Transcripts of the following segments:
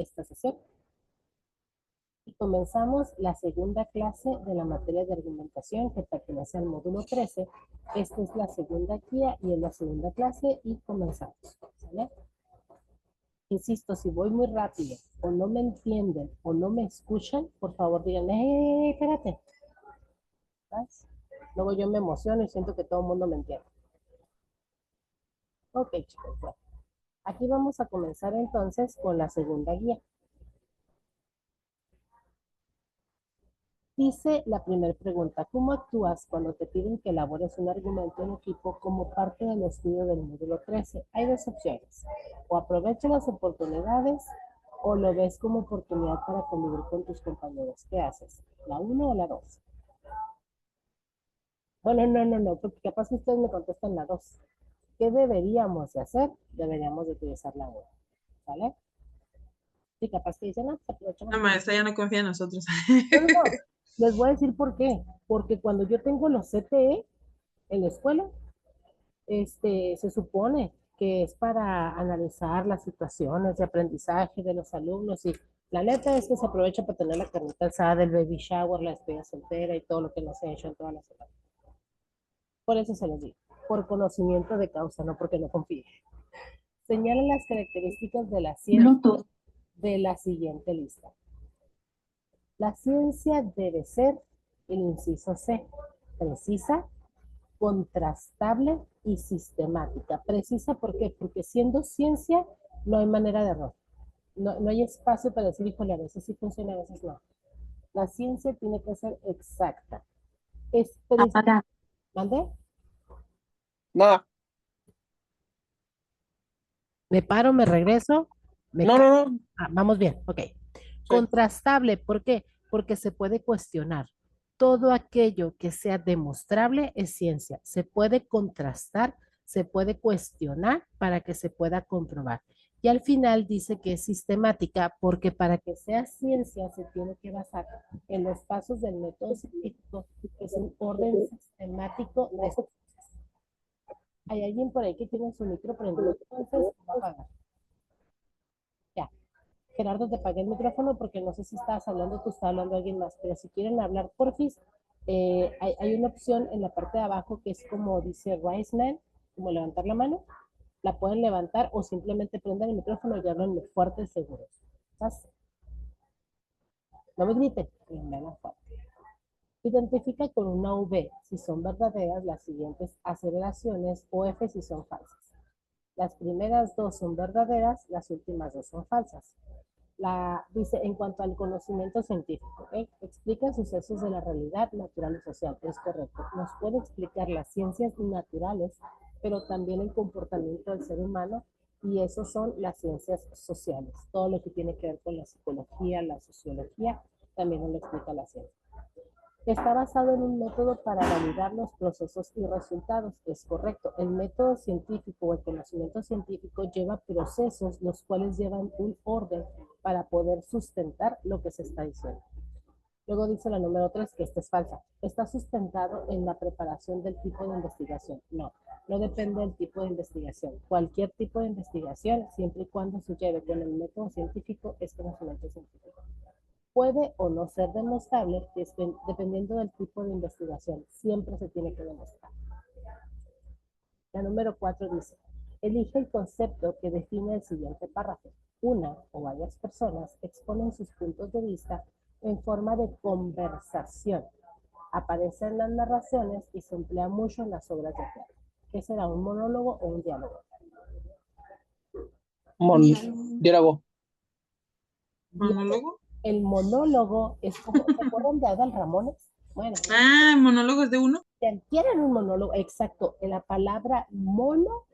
esta sesión. Y comenzamos la segunda clase de la materia de argumentación que pertenece al módulo 13. Esta es la segunda guía y es la segunda clase y comenzamos. ¿Vale? Insisto, si voy muy rápido o no me entienden o no me escuchan, por favor díganme, espérate. ¿Sabes? Luego yo me emociono y siento que todo el mundo me entiende. Ok, chicos, bueno. Aquí vamos a comenzar entonces con la segunda guía. Dice la primera pregunta, ¿cómo actúas cuando te piden que elabores un argumento en equipo como parte del estudio del módulo 13? Hay dos opciones, o aprovechas las oportunidades o lo ves como oportunidad para convivir con tus compañeros. ¿Qué haces? ¿La 1 o la 2? Bueno, no, porque capaz que ustedes me contestan la 2. ¿Qué deberíamos de hacer? Deberíamos de utilizar la 1, ¿vale? Y capaz que dicen, no, pues aprovechamos. La maestra ya no confía en nosotros. No. Les voy a decir por qué. Porque cuando yo tengo los CTE en la escuela, se supone que es para analizar las situaciones de aprendizaje de los alumnos y la neta es que se aprovecha para tener la carnita alzada del baby shower, la despedida soltera y todo lo que nos ha hecho en toda la semana. Por eso se los digo, por conocimiento de causa, no porque no confíe. Señala las características de la ciencia de la siguiente lista. La ciencia debe ser, el inciso C, precisa, contrastable y sistemática. Precisa, ¿por qué? Porque siendo ciencia no hay manera de error. No hay espacio para decir, híjole, a veces sí funciona, a veces no. La ciencia tiene que ser exacta. Es precisa. ¿Mande? No, ¿Me paro, me regreso? no. Vamos bien, ok. Sí. Contrastable, ¿por qué? Porque se puede cuestionar. Todo aquello que sea demostrable es ciencia. Se puede contrastar, se puede cuestionar para que se pueda comprobar. Y al final dice que es sistemática porque para que sea ciencia se tiene que basar en los pasos del método científico, que es un orden sistemático de cosas. Hay alguien por ahí que tiene su micro prendido, entonces va a apagar. Ya. Gerardo, te apagué el micrófono porque no sé si estabas hablando tú, estaba hablando alguien más, pero si quieren hablar, porfis, hay una opción en la parte de abajo que es como dice Raise Man, como levantar la mano, la pueden levantar o simplemente prendan el micrófono y hablan fuerte y seguros. ¿Estás? No me griten, me fuerte. Identifica con una V si son verdaderas las siguientes aceleraciones o F si son falsas. Las primeras dos son verdaderas, las últimas dos son falsas. Dice, en cuanto al conocimiento científico, explica sucesos de la realidad natural y social. Es correcto. Nos puede explicar las ciencias naturales, pero también el comportamiento del ser humano, y eso son las ciencias sociales. Todo lo que tiene que ver con la psicología, la sociología, también nos lo explica la ciencia. Está basado en un método para validar los procesos y resultados. Es correcto. El método científico o el conocimiento científico lleva procesos los cuales llevan un orden para poder sustentar lo que se está diciendo. Luego dice la número 3 que esta es falsa. Está sustentado en la preparación del tipo de investigación. No depende del tipo de investigación. Cualquier tipo de investigación, siempre y cuando se lleve con el método científico, es conocimiento científico. Puede o no ser demostrable dependiendo del tipo de investigación. Siempre se tiene que demostrar. La número 4 dice, elige el concepto que define el siguiente párrafo. Una o varias personas exponen sus puntos de vista en forma de conversación. Aparece en las narraciones y se emplea mucho en las obras de teatro. ¿Qué será, un monólogo o un diálogo? Diálogo. ¿Monólogo? El monólogo es como, ¿se acuerdan de Adal Ramones? Bueno. ¿Monólogo es de uno? Quieren un monólogo, exacto. La palabra mono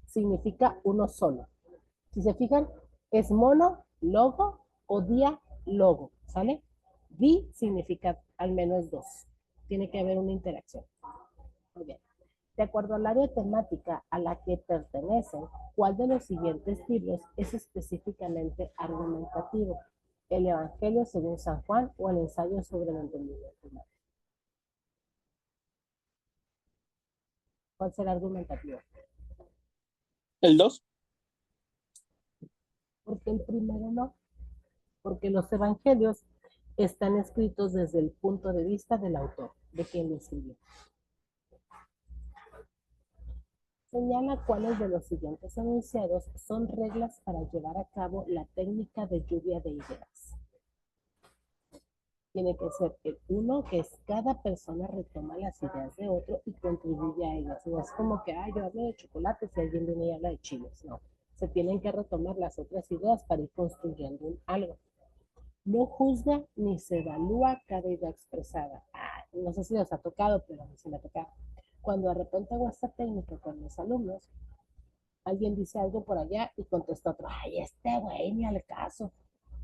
significa uno solo. Si se fijan, es mono, logo o diálogo, ¿sale? Di significa al menos dos. Tiene que haber una interacción. Muy bien. De acuerdo al área temática a la que pertenecen, ¿cuál de los siguientes libros es específicamente argumentativo? ¿El Evangelio según San Juan o el ensayo sobre el entendimiento humano? ¿Cuál será argumentativo? El 2. Porque el primero no. porque los evangelios están escritos desde el punto de vista del autor, de quien lo escribió. Señala cuáles de los siguientes enunciados son reglas para llevar a cabo la técnica de lluvia de ideas. Tiene que ser el uno, que es cada persona retoma las ideas de otro y contribuye a ellas. No es como que, yo hablo de chocolate si alguien viene y habla de chiles. No, se tienen que retomar las otras ideas para ir construyendo algo. No juzga ni se evalúa cada idea expresada. No sé si les ha tocado, pero a mí sí me ha tocado. Cuando de repente hago esta técnica con mis alumnos, alguien dice algo por allá y contesta otro, este güey ni al caso.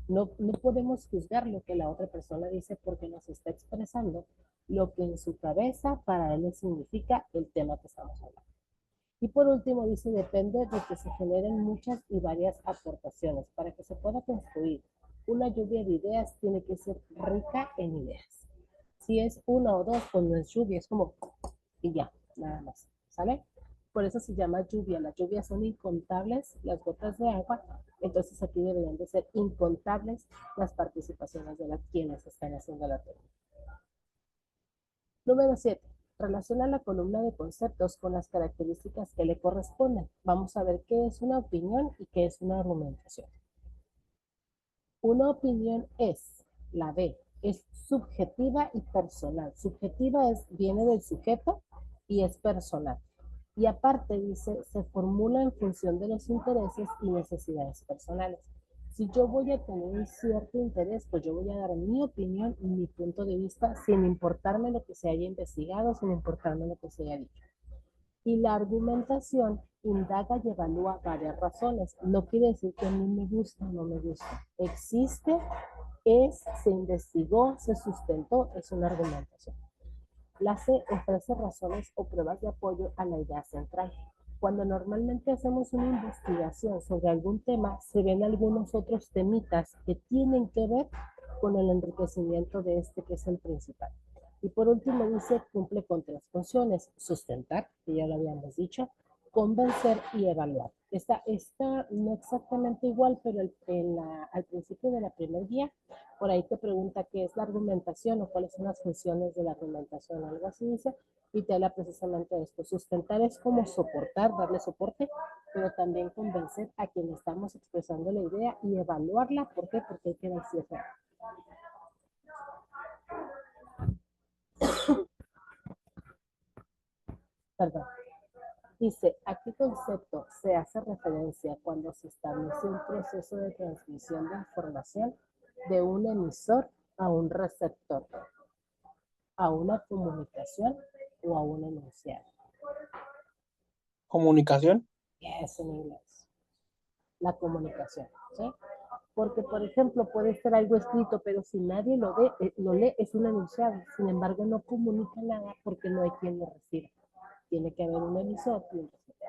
No podemos juzgar lo que la otra persona dice porque nos está expresando lo que en su cabeza para él le significa el tema que estamos hablando. Y por último dice, depende de que se generen muchas y varias aportaciones. Para que se pueda construir una lluvia de ideas, tiene que ser rica en ideas. Si es una o dos, pues no es lluvia, es como y ya, nada más, ¿sale? Por eso se llama lluvia. Las lluvias son incontables, las gotas de agua, entonces aquí deberían de ser incontables las participaciones de quienes están haciendo la técnica. Número 7. Relaciona la columna de conceptos con las características que le corresponden. Vamos a ver qué es una opinión y qué es una argumentación. Una opinión es, la B, es subjetiva y personal. Subjetiva viene del sujeto y es personal. Y aparte dice, se formula en función de los intereses y necesidades personales. Si yo voy a tener un cierto interés, pues yo voy a dar mi opinión y mi punto de vista sin importarme lo que se haya investigado, sin importarme lo que se haya dicho. Y la argumentación indaga y evalúa varias razones. No quiere decir que a mí me gusta o no me gusta. Existe, se investigó, se sustentó, es una argumentación. La C ofrece razones o pruebas de apoyo a la idea central. Cuando normalmente hacemos una investigación sobre algún tema, se ven algunos otros temitas que tienen que ver con el enriquecimiento de este, que es el principal. Y por último dice, cumple con 3 funciones: sustentar, que ya lo habíamos dicho, convencer y evaluar. Está no exactamente igual, pero al principio de la primer guía, por ahí te pregunta qué es la argumentación o cuáles son las funciones de la argumentación, algo así dice, y te habla precisamente de esto. Sustentar es como soportar, darle soporte, pero también convencer a quien estamos expresando la idea y evaluarla. ¿Por qué? Porque hay que dar cierre. Perdón. Dice, ¿a qué concepto se hace referencia cuando se establece un proceso de transmisión de información de un emisor a un receptor, a una comunicación o a un enunciado? Comunicación. Yes, en inglés. La comunicación, ¿sí? Porque, por ejemplo, puede ser algo escrito, pero si nadie lo lee, es un enunciado. Sin embargo, no comunica nada porque no hay quien lo reciba. Tiene que haber un emisor y un receptor.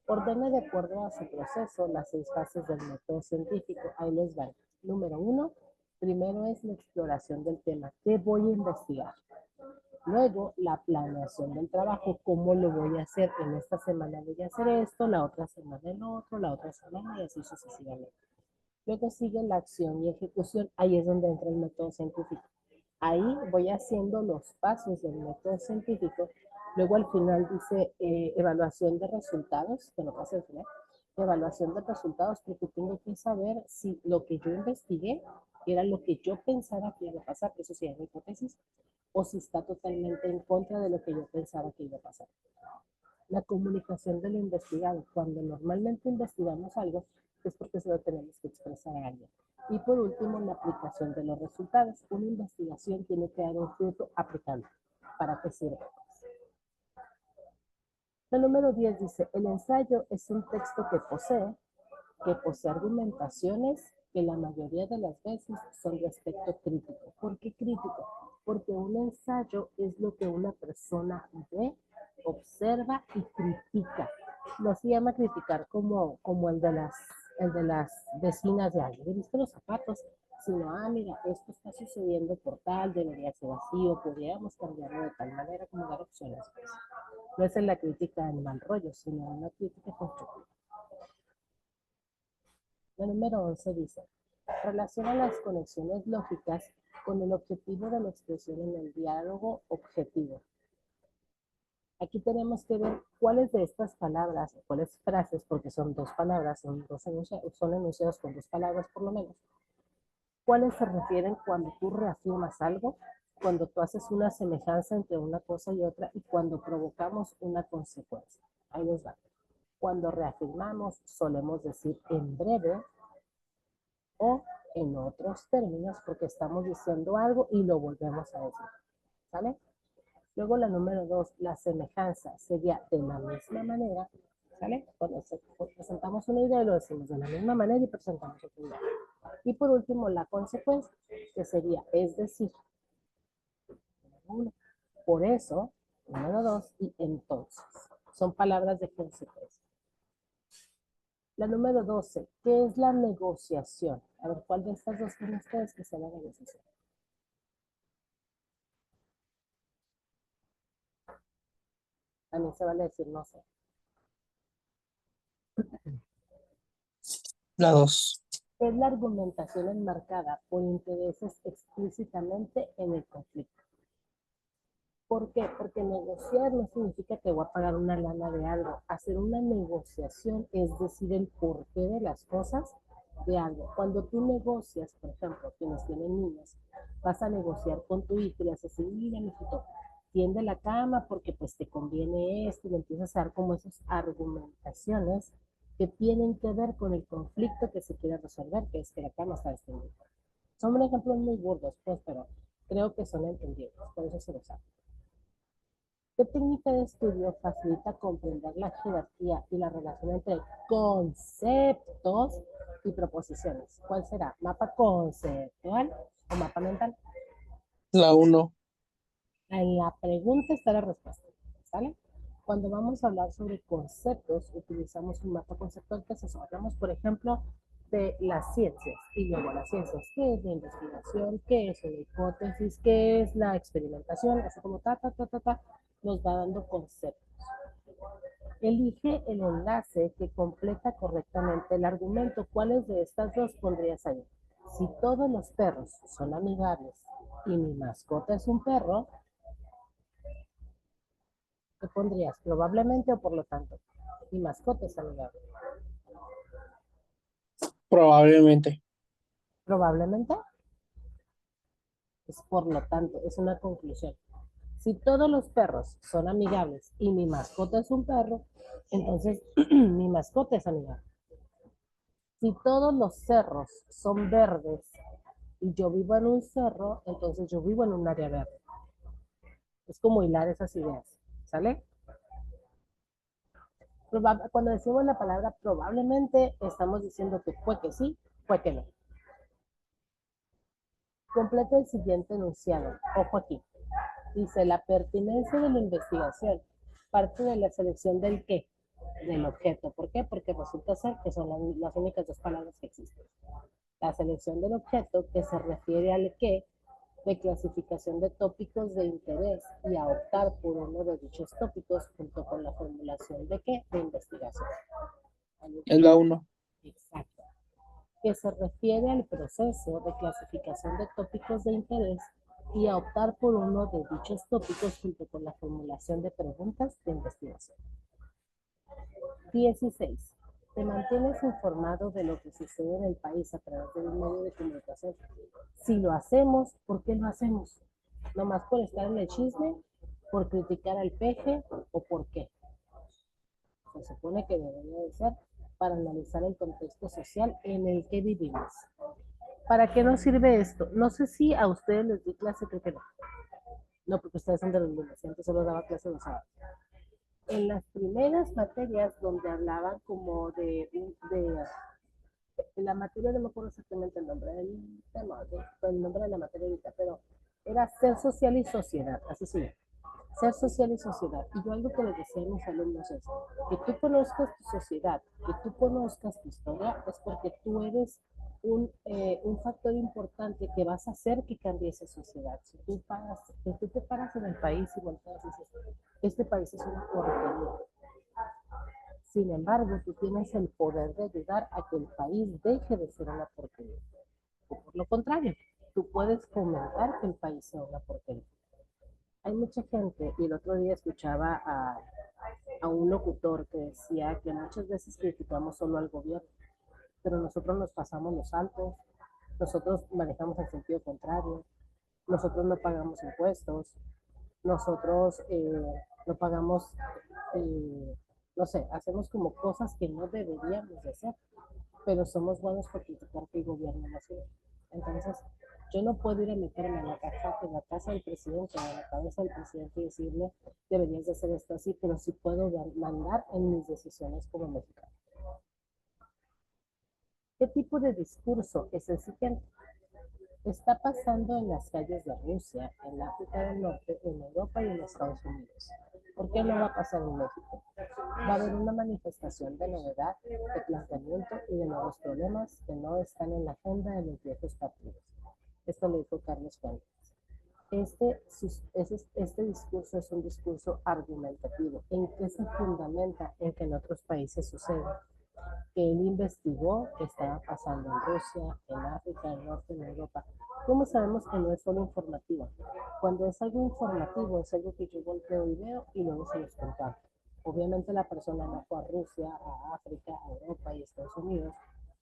Ordena de acuerdo a su proceso las 6 fases del método científico. Ahí les van. Número 1, primero es la exploración del tema. ¿Qué voy a investigar? Luego, la planeación del trabajo. ¿Cómo lo voy a hacer? En esta semana voy a hacer esto, la otra semana el otro, la otra semana y así sucesivamente. Luego sigue la acción y ejecución. Ahí es donde entra el método científico. Ahí voy haciendo los pasos del método científico. Luego al final dice evaluación de resultados, que no pasa al final. Evaluación de resultados, porque tengo que saber si lo que yo investigué era lo que yo pensaba que iba a pasar, eso sí es mi hipótesis, o si está totalmente en contra de lo que yo pensaba que iba a pasar. La comunicación de lo investigado. Cuando normalmente investigamos algo, es porque se lo tenemos que expresar a alguien. Y por último, la aplicación de los resultados. Una investigación tiene que dar un fruto aplicando. ¿Para qué sirve? El número 10 dice, el ensayo es un texto que posee argumentaciones que la mayoría de las veces son de aspecto crítico. ¿Por qué crítico? Porque un ensayo es lo que una persona ve, observa y critica. No se llama criticar como el de las vecinas de alguien. ¿He visto los zapatos? Sino, mira, esto está sucediendo por tal, debería ser así, o podríamos cambiarlo de tal manera, como dar opciones. Pues. No es en la crítica en mal rollo, sino en la crítica constructiva. La número 11 dice, Relaciona las conexiones lógicas con el objetivo de la expresión en el diálogo objetivo. Aquí tenemos que ver cuáles de estas palabras, cuáles frases, porque son dos palabras, son enunciados con dos palabras por lo menos, cuáles se refieren cuando tú reafirmas algo, cuando tú haces una semejanza entre una cosa y otra y cuando provocamos una consecuencia. Ahí les va. Cuando reafirmamos, solemos decir en breve o en otros términos, porque estamos diciendo algo y lo volvemos a decir. ¿Sale? Luego la número 2, la semejanza, sería de la misma manera, ¿sale? Cuando presentamos una idea, lo decimos de la misma manera y presentamos otra idea. Y por último, la consecuencia, que sería, es decir, por eso, número 2, y entonces. Son palabras de consecuencia. La número 12, ¿qué es la negociación? A ver, ¿cuál de estas dos creen ustedes que sea la negociación? A mí se vale decir no sé. La 2. Es la argumentación enmarcada por intereses explícitamente en el conflicto. ¿Por qué? Porque negociar no significa que voy a pagar una lana de algo. Hacer una negociación es decir el porqué de las cosas de algo. Cuando tú negocias, por ejemplo, quienes tienen niños, vas a negociar con tu hijo y le haces, mira, mijito, tiende la cama porque pues te conviene esto, y le empiezas a dar como esas argumentaciones que tienen que ver con el conflicto que se quiere resolver, que es que la cama está extendida. Son ejemplos muy burdos, pues, pero creo que son entendibles, por eso se los hago. ¿Qué técnica de estudio facilita comprender la jerarquía y la relación entre conceptos y proposiciones? ¿Cuál será? ¿Mapa conceptual o mapa mental? La 1. En la pregunta está la respuesta, ¿sale? Cuando vamos a hablar sobre conceptos, utilizamos un mapa conceptual que se hablamos, por ejemplo, de las ciencias. Y luego las ciencias, ¿qué es la investigación? ¿Qué es una hipótesis? ¿Qué es la experimentación? Así como nos va dando conceptos. Elige el enlace que completa correctamente el argumento. ¿Cuáles de estas dos pondrías ahí? Si todos los perros son amigables y mi mascota es un perro, ¿qué pondrías? Probablemente o por lo tanto. Mi mascota es amigable. Probablemente. Probablemente es por lo tanto, es una conclusión. Si todos los perros son amigables y mi mascota es un perro, entonces mi mascota es amigable. Si todos los cerros son verdes y yo vivo en un cerro, entonces yo vivo en un área verde. Es como hilar esas ideas, ¿sale? Cuando decimos la palabra probablemente, estamos diciendo que fue que sí, fue que no. Completa el siguiente enunciado. Ojo aquí. Dice, la pertinencia de la investigación parte de la selección del qué, del objeto. ¿Por qué? Porque resulta ser que son las únicas dos palabras que existen. La selección del objeto, que se refiere al qué, de clasificación de tópicos de interés y a optar por uno de dichos tópicos junto con la formulación de qué, de investigación. Es la 1. Exacto. Que se refiere al proceso de clasificación de tópicos de interés y a optar por uno de dichos tópicos junto con la formulación de preguntas de investigación. 16. Te mantienes informado de lo que sucede en el país a través de un medio de comunicación. Si lo hacemos, ¿por qué lo hacemos? ¿Nomás por estar en el chisme? ¿Por criticar al peje? ¿O por qué? Se supone que debería de ser para analizar el contexto social en el que vivimos. ¿Para qué nos sirve esto? No sé si a ustedes les di clase, creo que no. No, porque ustedes son de los lunes, antes solo daba clase los sábados. En las primeras materias donde hablaban como en la materia, no me acuerdo exactamente el nombre del tema, el nombre de la materia ahorita, pero era ser social y sociedad, así se llama. Ser social y sociedad. Y yo algo que les decía a mis alumnos es que tú conozcas tu sociedad, que tú conozcas tu historia, es porque tú eres un factor importante que vas a hacer que cambie esa sociedad. Si tú te paras en el país y volteas y dices, este país es una porquería. Sin embargo, tú tienes el poder de ayudar a que el país deje de ser una porquería. O por lo contrario, tú puedes fomentar que el país sea una porquería. Hay mucha gente, y el otro día escuchaba a un locutor que decía que muchas veces criticamos solo al gobierno, pero nosotros nos pasamos los altos, nosotros manejamos el sentido contrario, nosotros no pagamos impuestos, nosotros no pagamos, eh, no sé, hacemos como cosas que no deberíamos de hacer, pero somos buenos por criticar que el gobierno no sirve. Entonces, yo no puedo ir a meterme en la casa del presidente, en la cabeza del presidente y decirle, deberías de hacer esto así, pero sí puedo mandar en mis decisiones como mexicano. ¿Qué tipo de discurso es el siguiente? Está pasando en las calles de Rusia, en África del Norte, en Europa y en Estados Unidos. ¿Por qué no va a pasar en México? Va a haber una manifestación de novedad, de planteamiento y de nuevos problemas que no están en la agenda de los viejos partidos. Esto lo dijo Carlos Fuentes. Este discurso es un discurso argumentativo. ¿En qué se fundamenta? En que en otros países sucede. Que él investigó que estaba pasando en Rusia, en África, en Norte, en Europa. ¿Cómo sabemos que no es solo informativo? Cuando es algo informativo, es algo que yo volteo y veo y luego se los comparto. Obviamente la persona no fue a Rusia, a África, a Europa y Estados Unidos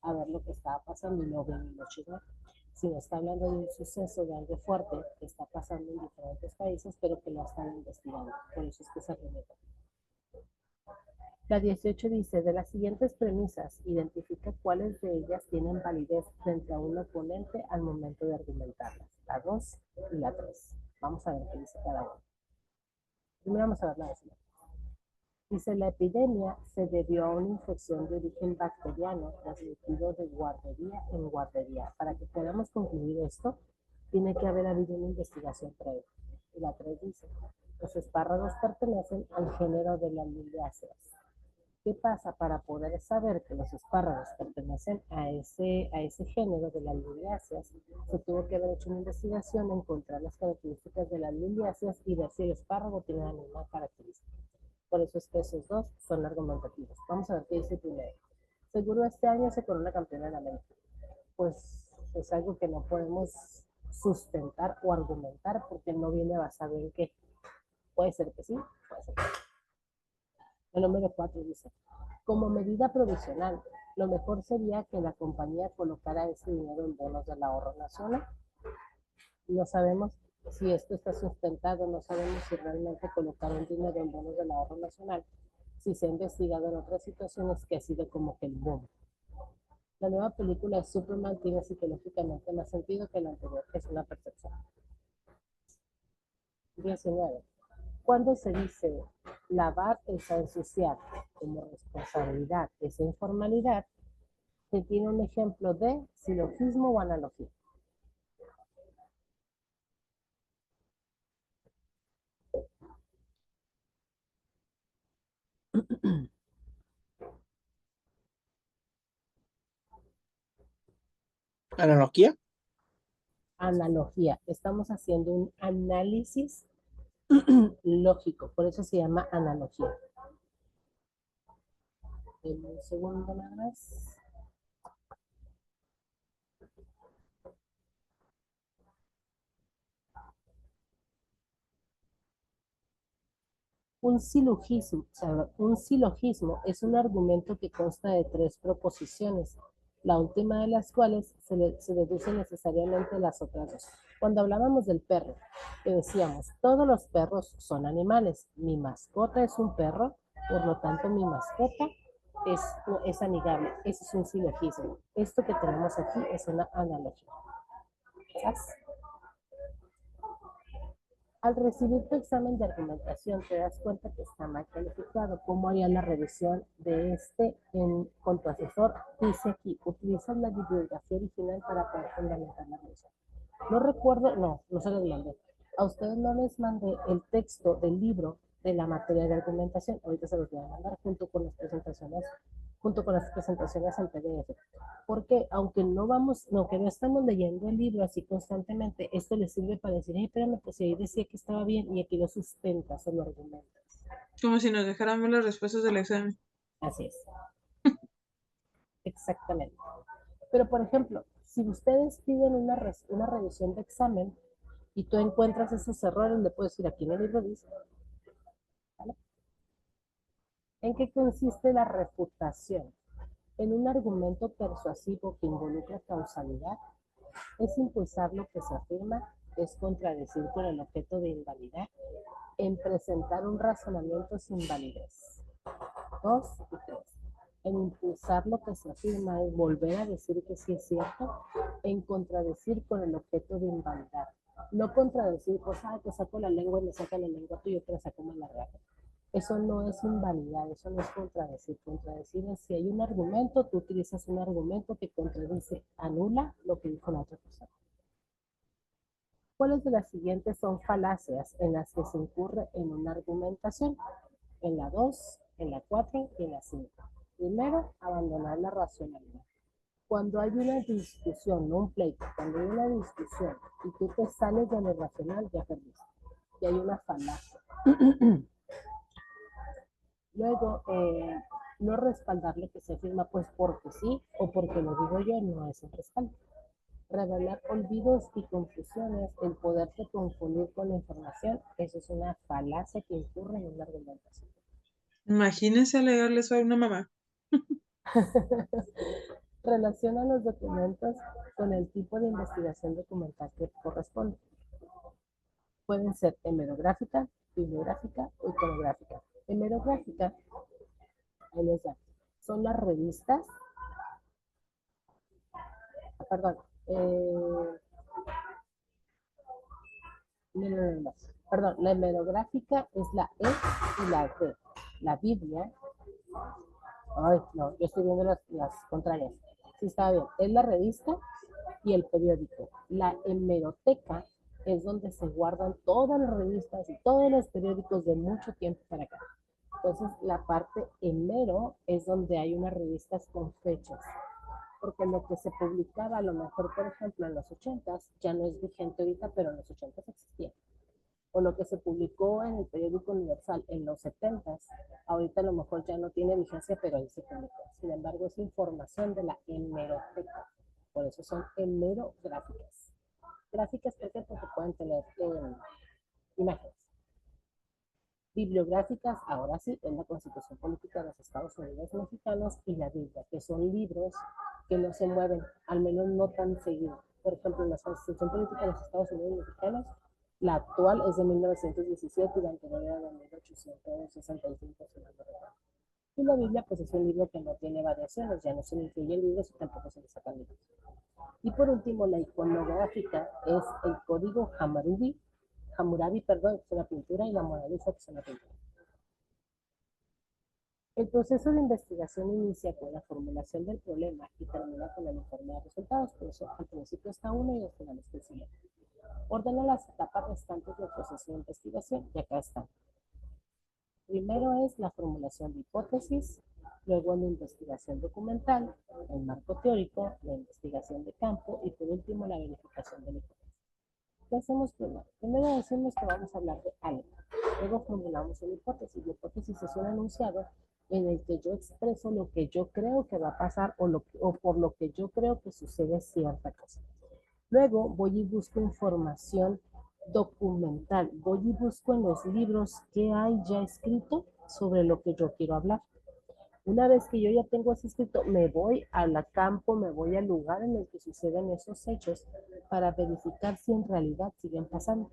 a ver lo que estaba pasando y no ven y lo chisme, sino está hablando de un suceso, de algo fuerte que está pasando en diferentes países, pero que lo están investigando. Por eso es que se remete. La 18 dice, de las siguientes premisas, identifica cuáles de ellas tienen validez frente a un oponente al momento de argumentarlas. La 2 y la 3. Vamos a ver qué dice cada una. Primero vamos a ver la decisión. Dice, la epidemia se debió a una infección de origen bacteriano transmitido de guardería en guardería. Para que podamos concluir esto, tiene que haber habido una investigación previa. Y la 3 dice, los espárragos pertenecen al género de las liliáceas. ¿Qué pasa? Para poder saber que los espárragos pertenecen a ese género de las liliáceas, se tuvo que haber hecho una investigación, encontrar las características de las liliáceas y ver si el espárrago tiene la misma característica. Por eso es que esos dos son argumentativos. Vamos a ver qué dice primero. Seguro este año se corona campeona en América. Pues es algo que no podemos sustentar o argumentar porque no viene basado en qué. Puede ser que sí, puede ser que no. El número 4 dice, como medida provisional, lo mejor sería que la compañía colocara ese dinero en bonos del ahorro nacional. No sabemos si esto está sustentado, no sabemos si realmente colocaron dinero en bonos del ahorro nacional, si se ha investigado en otras situaciones que ha sido como que el boom. La nueva película de Superman tiene psicológicamente más sentido que la anterior, es una percepción. 19. Cuando se dice lavar es ensuciar como responsabilidad, esa informalidad, se tiene un ejemplo de silogismo o analogía. ¿Analogía? Analogía. Estamos haciendo un análisis lógico, por eso se llama analogía. En un segundo nada más. Un silogismo es un argumento que consta de 3 proposiciones, la última de las cuales se deduce necesariamente las otras 2. Cuando hablábamos del perro, decíamos, todos los perros son animales, mi mascota es un perro, por lo tanto mi mascota es amigable. Ese es un silogismo. Esto que tenemos aquí es una analogía. ¿Sabes? Al recibir tu examen de argumentación te das cuenta que está mal calificado. ¿Cómo harías la revisión de con tu asesor? Dice aquí, utilizas la bibliografía original para poder fundamentar la revisión. No recuerdo, no se los mandé. A ustedes no les mandé el texto del libro de la materia de argumentación. Ahorita se los voy a mandar junto con las presentaciones en PDF. Porque aunque no estamos leyendo el libro así constantemente, esto les sirve para decir, espérame, pues ahí decía que estaba bien y aquí lo sustentas o lo argumentas. Como si nos dejaran ver las respuestas del examen. Así es. Exactamente. Pero, por ejemplo, Si ustedes piden una revisión de examen y tú encuentras esos errores, le puedes decir aquí en el libro dice, ¿vale? ¿En qué consiste la refutación? En un argumento persuasivo que involucra causalidad, es impulsar lo que se afirma, es contradecir con el objeto de invalidar, en presentar un razonamiento sin validez. 2 y 3. En impulsar lo que se afirma es volver a decir que sí es cierto, en contradecir con el objeto de invalidar. No contradecir, pues, te saco la lengua y me saca la lengua tú y yo te la saco más la rata. Eso no es invalidar, eso no es contradecir. Contradecir es si hay un argumento, tú utilizas un argumento que contradice, anula lo que dijo la otra persona. ¿Cuáles de las siguientes son falacias en las que se incurre en una argumentación? En la 2, en la 4 y en la 5. Primero, abandonar la racionalidad. Cuando hay una discusión, no un pleito, cuando hay una discusión y tú te sales de lo racional, ya perdiste. Y hay una falacia. Luego, no respaldar lo que se afirma, pues porque sí o porque lo digo yo, no es un respaldo. Revelar olvidos y confusiones, el poderte confundir con la información, eso es una falacia que incurre en una argumentación. Imagínense alegarle eso a una mamá. Relaciona los documentos con el tipo de investigación documental que corresponde. Pueden ser hemerográfica, bibliográfica o iconográfica. Hemerográfica, ahí les da, son las revistas, perdón, no. Perdón, la hemerográfica es la E y la D. La Biblia, ay, no, yo estoy viendo las contrarias. Sí, está bien. Es la revista y el periódico. La hemeroteca es donde se guardan todas las revistas y todos los periódicos de mucho tiempo para acá. Entonces, la parte hemero es donde hay unas revistas con fechas. Porque lo que se publicaba a lo mejor, por ejemplo, en los 80s, ya no es vigente ahorita, pero en los 80s existía. O lo que se publicó en el periódico Universal en los 70s, ahorita a lo mejor ya no tiene vigencia, pero ahí se publicó. Sin embargo, es información de la hemeroteca. Por eso son hemerográficas. Gráficas, ¿por qué? Porque pueden tener imágenes. Bibliográficas, ahora sí, es la Constitución Política de los Estados Unidos Mexicanos y la Biblia, que son libros que no se mueven, al menos no tan seguido. Por ejemplo, la Constitución Política de los Estados Unidos Mexicanos, la actual es de 1917 y la anterior era de 1865. Y la Biblia, pues es un libro que no tiene variaciones, ya no se le incluyen libros y tampoco se le sacan libros. Y por último, la iconográfica es el código Hammurabi, perdón, que es una pintura, y la Mona Lisa, que es una pintura. El proceso de investigación inicia con la formulación del problema y termina con el informe de resultados. Por eso al principio está uno y al final está el siguiente. Ordena las etapas restantes del proceso de investigación y acá están. Primero es la formulación de hipótesis, luego la investigación documental, el marco teórico, la investigación de campo y por último la verificación de la hipótesis. ¿Qué hacemos primero? Primero decimos que vamos a hablar de algo. Luego formulamos una hipótesis. La hipótesis es un enunciado en el que yo expreso lo que yo creo que va a pasar o por lo que yo creo que sucede cierta cosa. Luego voy y busco información documental. Voy y busco en los libros qué hay ya escrito sobre lo que yo quiero hablar. Una vez que yo ya tengo eso escrito, me voy al campo, me voy al lugar en el que suceden esos hechos para verificar si en realidad siguen pasando.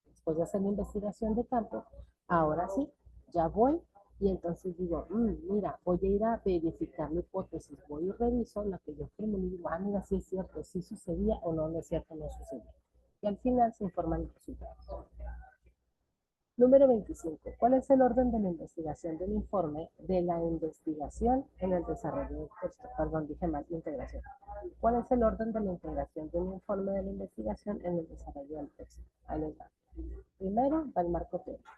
Después de hacer la investigación de campo, ahora sí, ya voy y entonces digo, mira, voy a ir a verificar la hipótesis, voy y reviso la que yo formulé y digo, mira, sí es cierto, sí sucedía o no, no es cierto, no sucedía. Y al final se informan los resultados. Número 25. ¿Cuál es el orden de la investigación del informe de la investigación en el desarrollo del texto? Perdón, dije mal, integración. ¿Cuál es el orden de la integración de un informe de la investigación en el desarrollo del texto? Ahí les va. Primero va el marco teórico.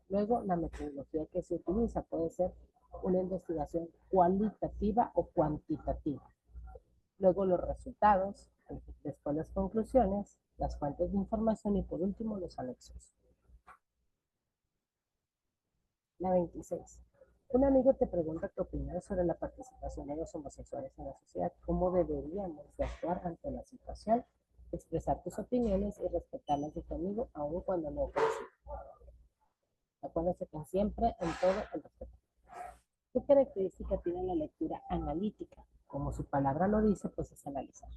Luego la metodología que se utiliza puede ser una investigación cualitativa o cuantitativa. Luego los resultados, después las conclusiones, las fuentes de información y por último los anexos. La 26. Un amigo te pregunta tu opinión sobre la participación de los homosexuales en la sociedad. ¿Cómo deberíamos de actuar ante la situación? Expresar tus opiniones y respetar las de tu amigo, aun cuando no coinciden. Acuérdense que siempre en todo el respeto. ¿Qué característica tiene la lectura analítica? Como su palabra lo dice, pues es analizar.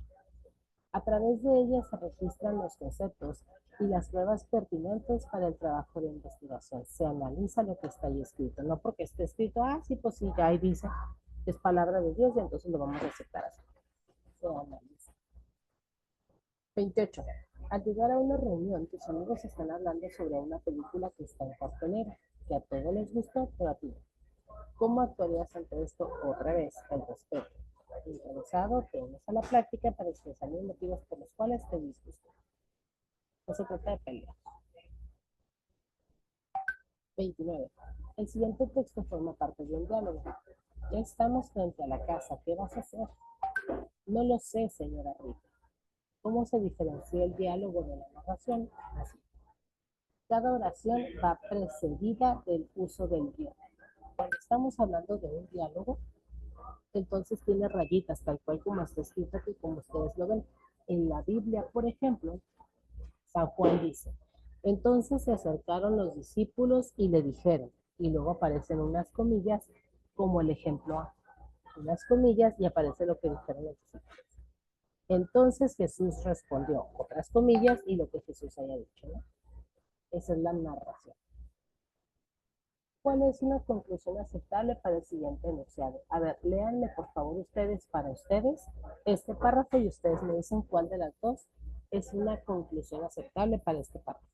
A través de ella se registran los conceptos y las pruebas pertinentes para el trabajo de investigación. Se analiza lo que está ahí escrito, no porque esté escrito, sí, pues sí, ya ahí dice que es palabra de Dios y entonces lo vamos a aceptar así. Se analiza. 28. Al llegar a una reunión, tus amigos están hablando sobre una película que está en cartelera, que a todos les gustó, pero a ti no. ¿Cómo actuarías ante esto? Otra vez, el respeto. Interesado, te unes a la práctica para expresar los motivos por los cuales te disgustó. No se trata de pelear. 29. El siguiente texto forma parte de un diálogo. Ya estamos frente a la casa. ¿Qué vas a hacer? No lo sé, señora Rita. ¿Cómo se diferencia el diálogo de la narración? Así. Cada oración va precedida del uso del guión. Cuando estamos hablando de un diálogo, entonces tiene rayitas, tal cual como está escrito aquí, como ustedes lo ven. En la Biblia, por ejemplo, San Juan dice, entonces se acercaron los discípulos y le dijeron, y luego aparecen unas comillas como el ejemplo A, unas comillas y aparece lo que dijeron los discípulos. Entonces Jesús respondió, otras comillas y lo que Jesús haya dicho, ¿no? Esa es la narración. ¿Cuál es una conclusión aceptable para el siguiente enunciado? A ver, léanme por favor ustedes para ustedes este párrafo y ustedes me dicen cuál de las dos es una conclusión aceptable para este párrafo.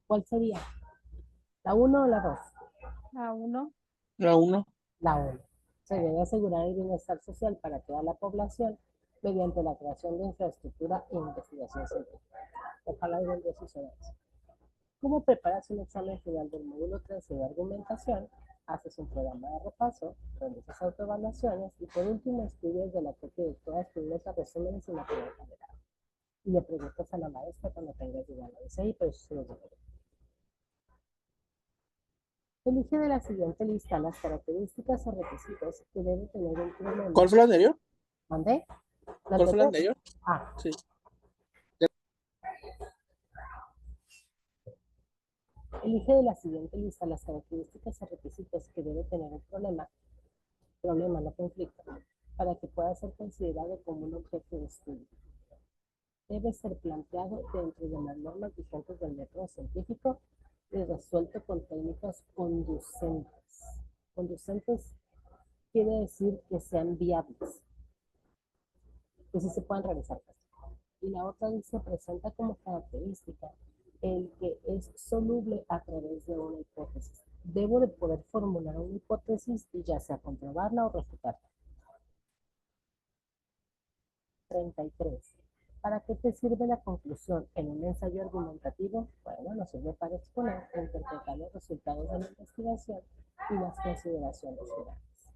¿Cuál sería? ¿La 1 o la 2? La 1. La 1. La 1. Se debe asegurar el bienestar social para toda la población mediante la creación de infraestructura e investigación científica. Ojalá algún día suceda eso. ¿Cómo preparas un examen final del módulo 13 de argumentación? Haces un programa de repaso, realizas autoevaluaciones y por último estudias de la copia de todas tus notas, resúmenes y material general. Y le preguntas a la maestra cuando tengas duda. Lo dice ahí, pero eso se lo digo. Elige de la siguiente lista las características o requisitos que debe tener un problema. ¿Cuál fue la anterior? ¿Mandé? ¿Cuál fue la anterior? Ah. Sí. Elige de la siguiente lista las características o requisitos que debe tener un problema, no conflicto, para que pueda ser considerado como un objeto de estudio. Debe ser planteado dentro de las normas vigentes del método científico y resuelto con técnicas conducentes. Conducentes quiere decir que sean viables, que sí se puedan realizar. Y la otra dice, presenta como característica el que es soluble a través de una hipótesis. Debo de poder formular una hipótesis y ya sea comprobarla o refutarla. 33. ¿Para qué te sirve la conclusión en un ensayo argumentativo? Bueno, nos sirve para exponer e interpretar los resultados de la investigación y las consideraciones finales.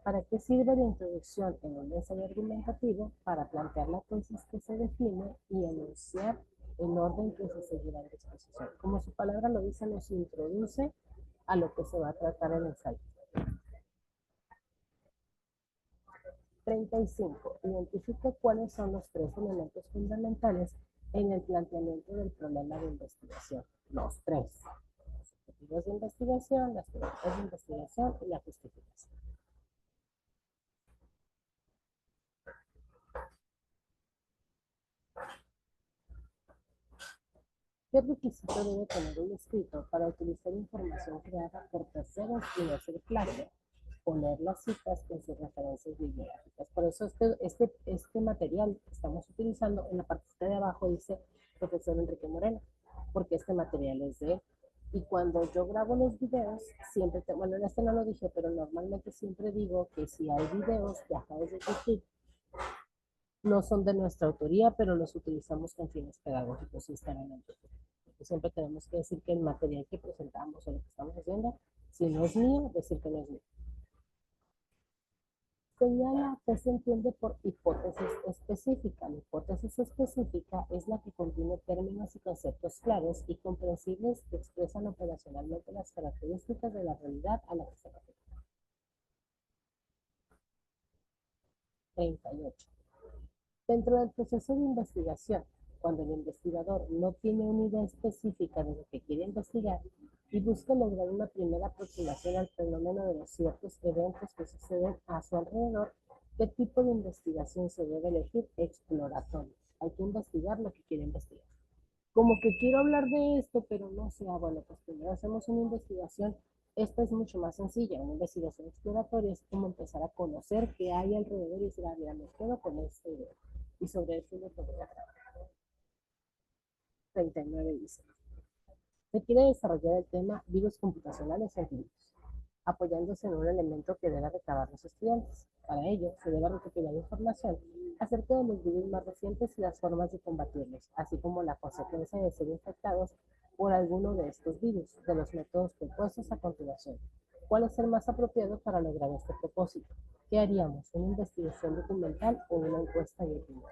¿Para qué sirve la introducción en un ensayo argumentativo? Para plantear la tesis que se define y enunciar el orden que se seguirá en la exposición. Como su palabra lo dice, nos introduce a lo que se va a tratar en el ensayo. 35. Identifica cuáles son los 3 elementos fundamentales en el planteamiento del problema de investigación. Los 3. objetivos de investigación, las preguntas de investigación y la justificación. ¿Qué requisito debe tener un escrito para utilizar información creada por terceros y no ser plagio? Poner las citas en sus referencias bibliográficas. Por eso este material que estamos utilizando, en la parte de abajo dice profesor Enrique Moreno, porque este material es de él. Y cuando yo grabo los videos, siempre, bueno, en este no lo dije, pero normalmente siempre digo que si hay videos viajados de YouTube, no son de nuestra autoría, pero los utilizamos con fines pedagógicos y están en el YouTube. Porque siempre tenemos que decir que el material que presentamos o lo que estamos haciendo, si no es mío, decir que no es mío. Señala que se entiende por hipótesis específica. La hipótesis específica es la que contiene términos y conceptos claros y comprensibles que expresan operacionalmente las características de la realidad a la que se refiere. 38. Dentro del proceso de investigación, cuando el investigador no tiene una idea específica de lo que quiere investigar y busca lograr una primera aproximación al fenómeno de los ciertos eventos que suceden a su alrededor, ¿qué tipo de investigación se debe elegir? Exploratoria. Hay que investigar lo que quiere investigar. Como que quiero hablar de esto, pero no sé, bueno, pues primero hacemos una investigación. Esta es mucho más sencilla. Una investigación exploratoria es como empezar a conocer qué hay alrededor y decir, ah, mira, me quedo con esta idea. Y sobre eso lo podría hablar. 39 dice, se quiere desarrollar el tema virus computacionales en virus, apoyándose en un elemento que deben recabar los estudiantes. Para ello, se debe recopilar información acerca de los virus más recientes y las formas de combatirlos, así como la consecuencia de ser infectados por alguno de estos virus, de los métodos propuestos a continuación. ¿Cuál es el más apropiado para lograr este propósito? ¿Qué haríamos? ¿Una investigación documental o una encuesta de opinión?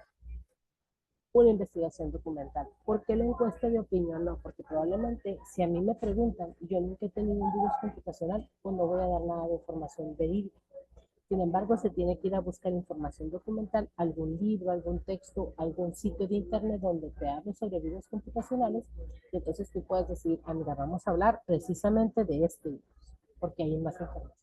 Una investigación documental. ¿Por qué la encuesta de opinión no? Porque probablemente si a mí me preguntan, yo nunca he tenido un virus computacional, pues no voy a dar nada de información verídica. Sin embargo, se tiene que ir a buscar información documental, algún libro, algún texto, algún sitio de internet donde te hable sobre virus computacionales, y entonces tú puedes decir, ah, mira, vamos a hablar precisamente de este virus, porque hay más información.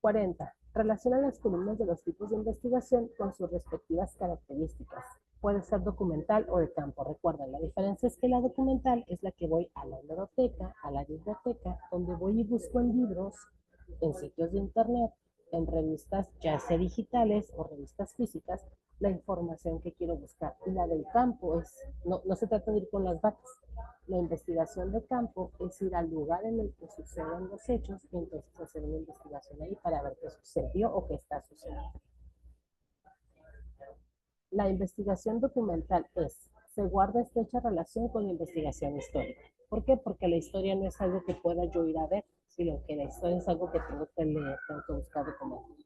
40. Relaciona las columnas de los tipos de investigación con sus respectivas características. Puede ser documental o de campo. Recuerda, la diferencia es que la documental es la que voy a la hemeroteca, a la biblioteca, donde voy y busco en libros, en sitios de internet, en revistas ya sea digitales o revistas físicas, la información que quiero buscar. Y la del campo es, no se trata de ir con las vacas. La investigación de campo es ir al lugar en el que suceden los hechos y entonces hacer una investigación ahí para ver qué sucedió o qué está sucediendo. La investigación documental se guarda estrecha relación con la investigación histórica. ¿Por qué? Porque la historia no es algo que pueda yo ir a ver, sino que la historia es algo que tengo que leer, tengo que buscar documentos.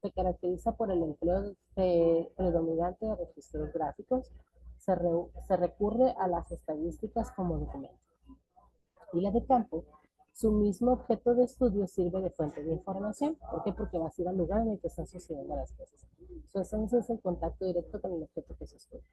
Se caracteriza por el empleo predominante de registros gráficos. Se recurre a las estadísticas como documento. Y la de campo, su mismo objeto de estudio sirve de fuente de información. ¿Por qué? Porque vas a ir al lugar en el que están sucediendo las cosas. Su esencia es el contacto directo con el objeto que se estudia.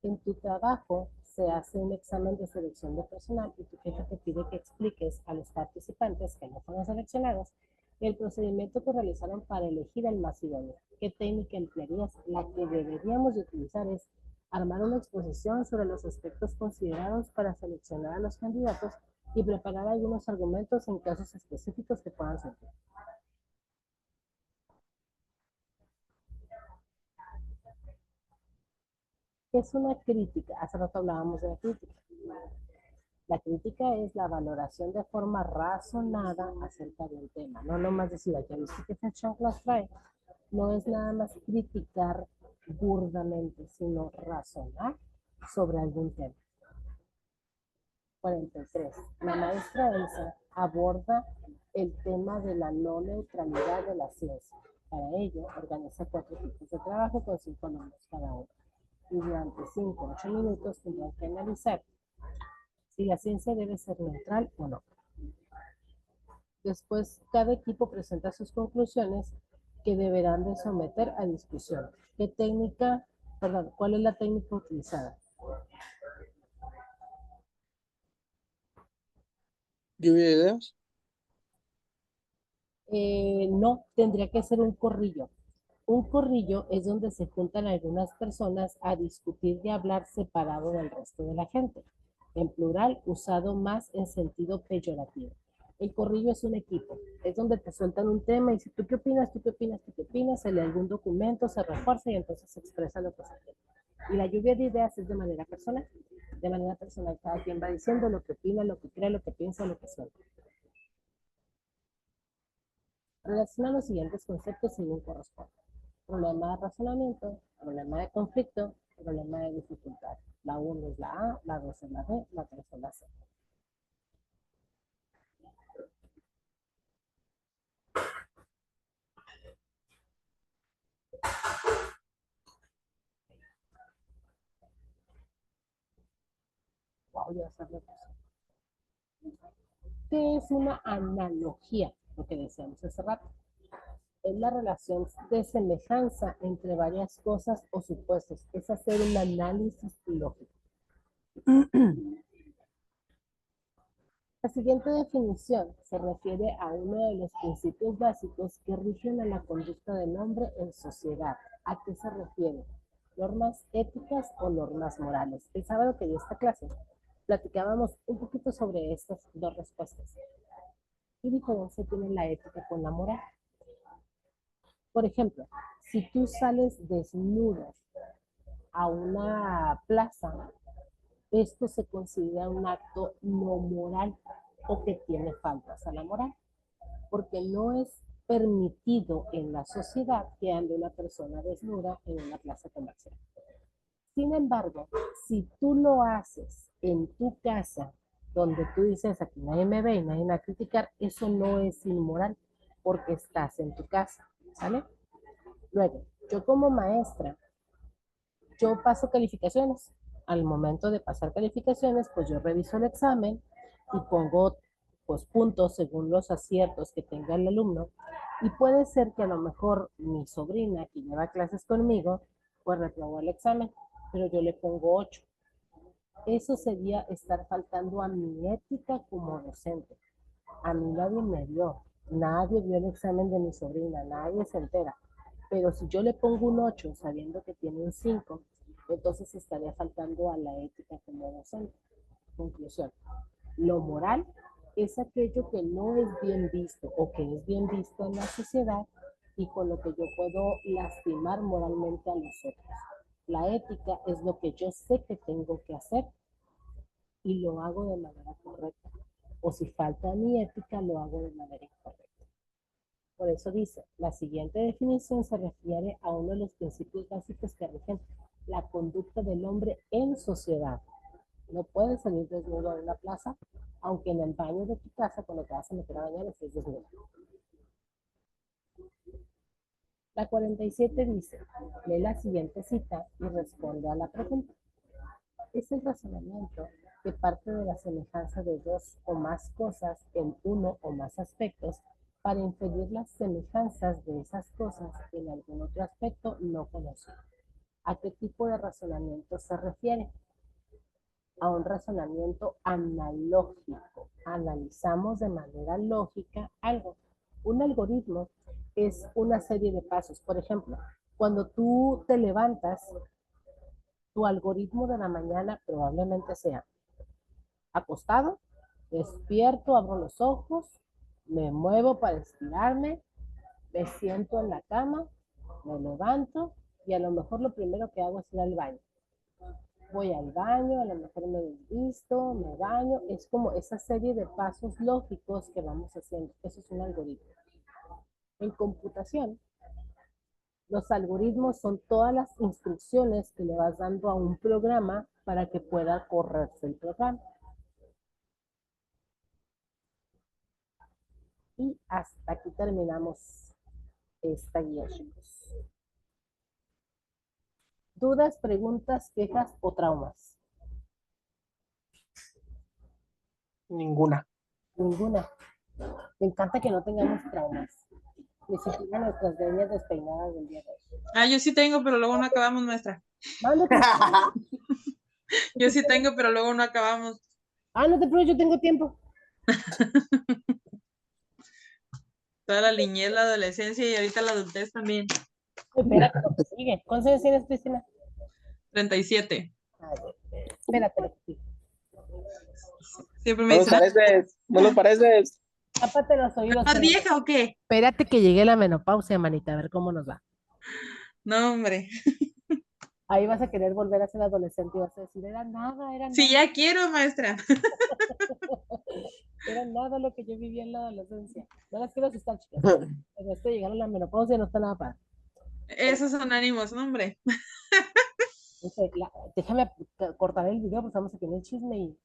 En tu trabajo se hace un examen de selección de personal y tu jefe te pide que expliques a los participantes que no fueron seleccionados el procedimiento que realizaron para elegir al más idóneo. ¿Qué técnica emplearías? La que deberíamos de utilizar es armar una exposición sobre los aspectos considerados para seleccionar a los candidatos y preparar algunos argumentos en casos específicos que puedan surgir. ¿Qué es una crítica? Hace rato hablábamos de la crítica. La crítica es la valoración de forma razonada acerca de un tema. No nomás decir, ya viste que esta chanclas trae. No es nada más criticar burdamente, sino razonar sobre algún tema. 43. La maestra Elsa aborda el tema de la no neutralidad de la ciencia. Para ello, organiza 4 tipos de trabajo con 5 alumnos cada uno. Y durante 5 o 8 minutos tendrán que analizar si la ciencia debe ser neutral o no. Después, cada equipo presenta sus conclusiones que deberán de someter a discusión. ¿Qué técnica Perdón, ¿cuál es la técnica utilizada? Lluvia de ideas. No, tendría que ser un corrillo. Un corrillo es donde se juntan algunas personas a discutir y hablar separado del resto de la gente. En plural, usado más en sentido peyorativo. El corrillo es un equipo, es donde te sueltan un tema y si tú qué opinas, tú qué opinas, tú qué opinas, se lee algún documento, se refuerza y entonces se expresa lo que se quiere. Y la lluvia de ideas es de manera personal. De manera personal, cada quien va diciendo lo que opina, lo que cree, lo que piensa, lo que suelta. Relaciona los siguientes conceptos según corresponde. Problema de razonamiento, problema de conflicto, problema de dificultad. La 1 es la A, la 2 es la B, la 3 es la C. Wow, ya está. ¿Qué es una analogía? Lo que decíamos hace rato. Es la relación de semejanza entre varias cosas o supuestos. Es hacer un análisis lógico. La siguiente definición se refiere a uno de los principios básicos que rigen a la conducta del hombre en sociedad. ¿A qué se refiere? ¿Normas éticas o normas morales? El sábado que di esta clase platicábamos un poquito sobre estas dos respuestas. ¿Qué diferencia tiene la ética con la moral? Por ejemplo, si tú sales desnudo a una plaza, esto se considera un acto no moral o que tiene faltas a la moral, porque no es permitido en la sociedad que ande una persona desnuda en una plaza comercial. Sin embargo, si tú lo haces en tu casa, donde tú dices aquí nadie me ve y nadie me va a criticar, eso no es inmoral porque estás en tu casa, ¿sale? Luego, yo como maestra, yo paso calificaciones. Al momento de pasar calificaciones, pues yo reviso el examen y pongo pues puntos según los aciertos que tenga el alumno. Y puede ser que a lo mejor mi sobrina que lleva clases conmigo, pues reprobó el examen, pero yo le pongo 8. Eso sería estar faltando a mi ética como docente. A mí nadie me vio, nadie vio el examen de mi sobrina, nadie se entera. Pero si yo le pongo un 8 sabiendo que tiene un 5, entonces estaría faltando a la ética como docente. Conclusión. Lo moral es aquello que no es bien visto o que es bien visto en la sociedad y con lo que yo puedo lastimar moralmente a los otros. La ética es lo que yo sé que tengo que hacer y lo hago de manera correcta. O si falta mi ética, lo hago de manera incorrecta. Por eso dice, la siguiente definición se refiere a uno de los principios básicos que rigen la conducta del hombre en sociedad. No puedes salir desnudo a una plaza, aunque en el baño de tu casa, cuando te vas a meter a bañar, estés desnudo. La 47 dice, lee la siguiente cita y responde a la pregunta. Es el razonamiento que parte de la semejanza de dos o más cosas en uno o más aspectos para inferir las semejanzas de esas cosas en algún otro aspecto no conocido. ¿A qué tipo de razonamiento se refiere? A un razonamiento analógico. Analizamos de manera lógica algo. Un algoritmo es una serie de pasos. Por ejemplo, cuando tú te levantas, tu algoritmo de la mañana probablemente sea acostado, despierto, abro los ojos, me muevo para estirarme, me siento en la cama, me levanto y a lo mejor lo primero que hago es ir al baño. Voy al baño, a lo mejor me desvisto, me baño, es como esa serie de pasos lógicos que vamos haciendo. Eso es un algoritmo. En computación, los algoritmos son todas las instrucciones que le vas dando a un programa para que pueda correrse el programa. Y hasta aquí terminamos esta guía, chicos. ¿Dudas, preguntas, quejas o traumas? Ninguna. Ninguna. Me encanta que no tengamos traumas. Ni siquiera nuestras greñas despeinadas del día de hoy. Ah, yo sí tengo, pero luego no acabamos, maestra. Mándate. Yo sí tengo, pero luego no acabamos. No te preocupes, yo tengo tiempo. Toda la niñez, la adolescencia y ahorita la adultez también. Espérate lo que sigue. ¿Cuántos años tienes, Cristina? 37. Espérate lo que sigue. Siempre No me lo dicen, pareces, no lo pareces. Tápate los oídos. ¿más vieja o qué? Espérate que llegue la menopausia, manita, a ver cómo nos va. No, hombre. Ahí vas a querer volver a ser adolescente y vas a decir, era nada, Sí, ya quiero, maestra. era nada lo que yo vivía en la adolescencia. No las quiero asustar, chicas. Pero esto de llegar a la menopausia no está nada para. Esos son ánimos, no, hombre. Déjame cortar el video, porque estamos aquí en el chisme y